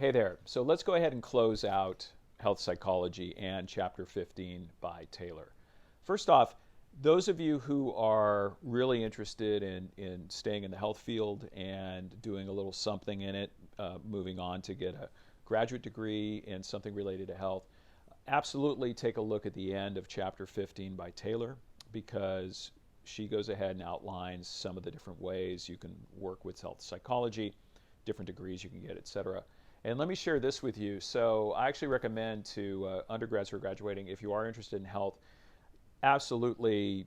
Hey there. So let's go ahead and close out Health Psychology and Chapter 15 by Taylor. First off, those of you who are really interested in staying in the health field and doing a little something in it, moving on to get a graduate degree in something related to health, absolutely take a look at the end of Chapter 15 by Taylor, because she goes ahead and outlines some of the different ways you can work with health psychology, different degrees you can get, etc. And let me share this with you. So I actually recommend to undergrads who are graduating, if you are interested in health, absolutely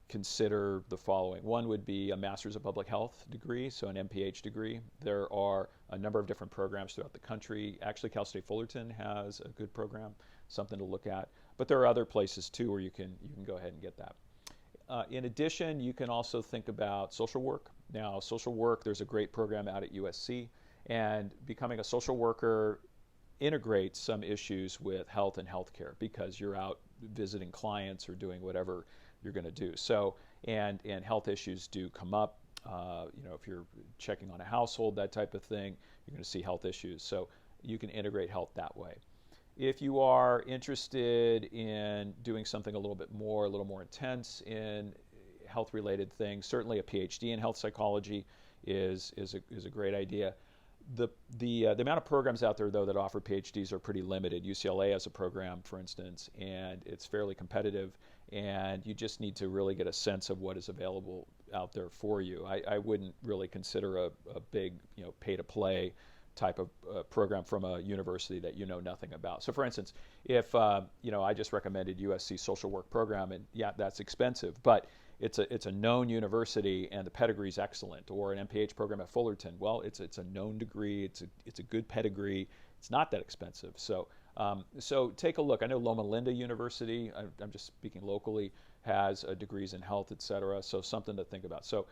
consider the following. One would be a Master's of Public Health degree, so an MPH degree. There are a number of different programs throughout the country. Actually, Cal State Fullerton has a good program, something to look at. But there are other places too where you can go ahead and get that. In addition, you can also think about social work. Now, social work, there's a great program out at USC, and becoming a social worker integrates some issues with health and healthcare because you're out visiting clients or doing whatever you're going to do. So, and health issues do come up. If you're checking on a household, that type of thing, you're going to see health issues. So you can integrate health that way. If you are interested in doing something a little more intense in health-related things, certainly a PhD in health psychology is a great idea. The amount of programs out there, though, that offer PhDs are pretty limited. UCLA has a program, for instance, and it's fairly competitive, and you just need to really get a sense of what is available out there for you. I wouldn't really consider a big, pay-to-play type of program from a university that you know nothing about. So, for instance, if I just recommended USC social work program, and yeah, that's expensive, but it's a known university and the pedigree is excellent. Or an MPH program at Fullerton, well, it's a known degree, it's a good pedigree, it's not that expensive. So take a look. I know Loma Linda University, I'm just speaking locally, has degrees in health, et cetera. So something to think about. So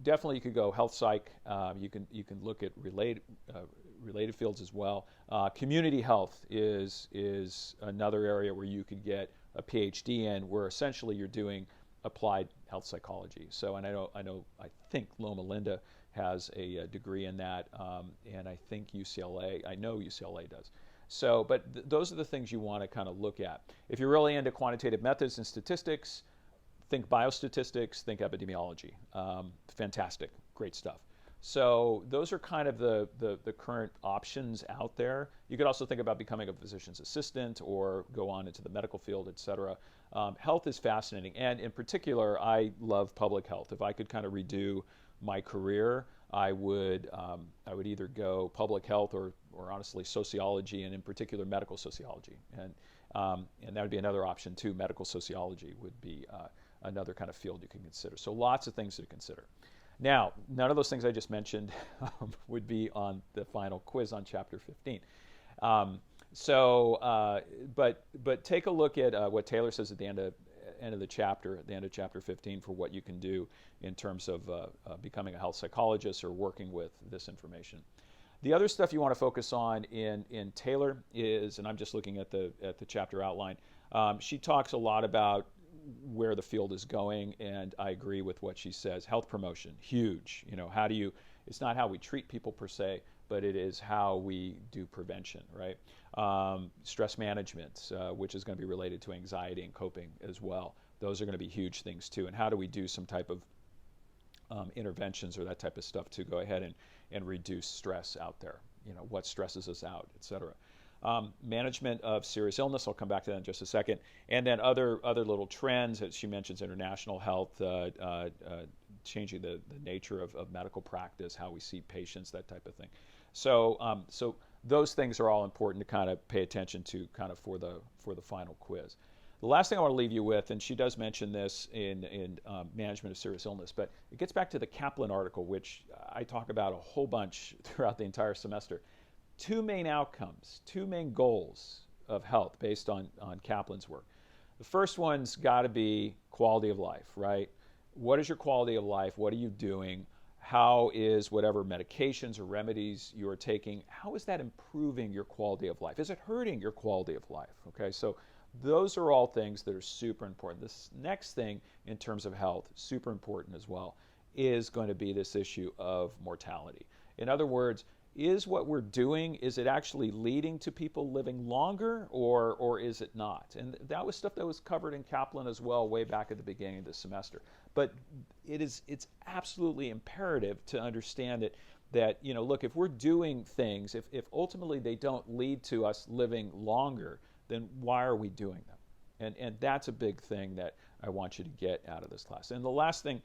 definitely you could go health psych. You can look at related fields as well. Community health is another area where you could get a PhD in, where essentially you're doing applied health psychology. So, and I think Loma Linda has a degree in that, and I think I know UCLA does. So, but those are the things you want to kind of look at. If you're really into quantitative methods and statistics, think biostatistics, think epidemiology. Fantastic, great stuff. So those are kind of the current options out there. You could also think about becoming a physician's assistant or go on into the medical field, et cetera. Health is fascinating, and in particular, I love public health. If I could kind of redo my career, I would either go public health or honestly sociology, and in particular medical sociology, and that would be another option too. Medical sociology would be another kind of field you can consider. So lots of things to consider. Now, none of those things I just mentioned would be on the final quiz on Chapter 15. But take a look at what Taylor says at the end of the chapter, at the end of Chapter 15, for what you can do in terms of becoming a health psychologist or working with this information. The other stuff you want to focus on in Taylor is, and I'm just looking at the chapter outline, she talks a lot about where the field is going, and I agree with what she says. Health promotion, huge. It's not how we treat people per se, but it is how we do prevention, right? Stress management, which is going to be related to anxiety and coping as well. Those are going to be huge things too. And how do we do some type of interventions or that type of stuff to go ahead and reduce stress out there? What stresses us out, et cetera. Management of serious illness, I'll come back to that in just a second. And then other little trends, as she mentions, international health, changing the nature of medical practice, how we see patients, that type of thing. So those things are all important to kind of pay attention to kind of for the final quiz. The last thing I want to leave you with, and she does mention this in management of serious illness, but it gets back to the Kaplan article, which I talk about a whole bunch throughout the entire semester. Two main outcomes, two main goals of health based on Kaplan's work. The first one's got to be quality of life, right? What is your quality of life? What are you doing? How is whatever medications or remedies you're taking, how is that improving your quality of life? Is it hurting your quality of life? Okay, so those are all things that are super important. This next thing in terms of health, super important as well, is going to be this issue of mortality. In other words, is what we're doing, is it actually leading to people living longer, or is it not? And that was stuff that was covered in Kaplan as well way back at the beginning of the semester. But it's absolutely imperative to understand that look, if we're doing things, if ultimately they don't lead to us living longer, then why are we doing them? And that's a big thing that I want you to get out of this class. And the last thing,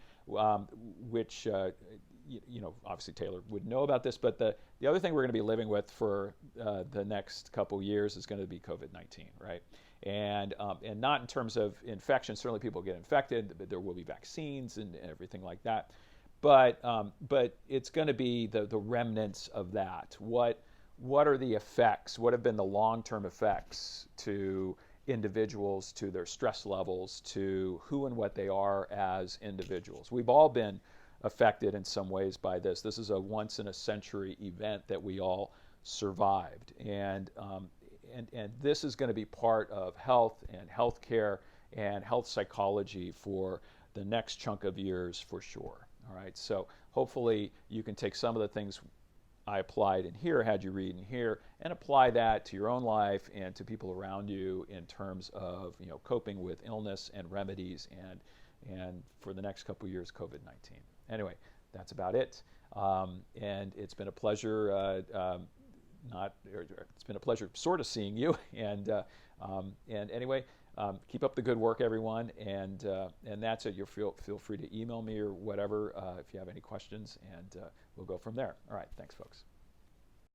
which obviously Taylor would know about this, but the other thing we're going to be living with for the next couple years is going to be COVID-19, right? And not in terms of infection. Certainly people get infected, but there will be vaccines and everything like that. But it's going to be the remnants of that. What are the effects? What have been the long-term effects to individuals, to their stress levels, to who and what they are as individuals? We've all been affected in some ways by this. This is a once-in-a-century event that we all survived. And this is going to be part of health and healthcare and health psychology for the next chunk of years for sure. All right, so hopefully you can take some of the things I applied in here, had you read in here, and apply that to your own life and to people around you in terms of coping with illness and remedies and for the next couple of years, COVID-19. Anyway, that's about it. And it's been a pleasure. It's been a pleasure sort of seeing you. And anyway, keep up the good work, everyone. And that's it. Feel free to email me or whatever if you have any questions, and we'll go from there. All right. Thanks, folks.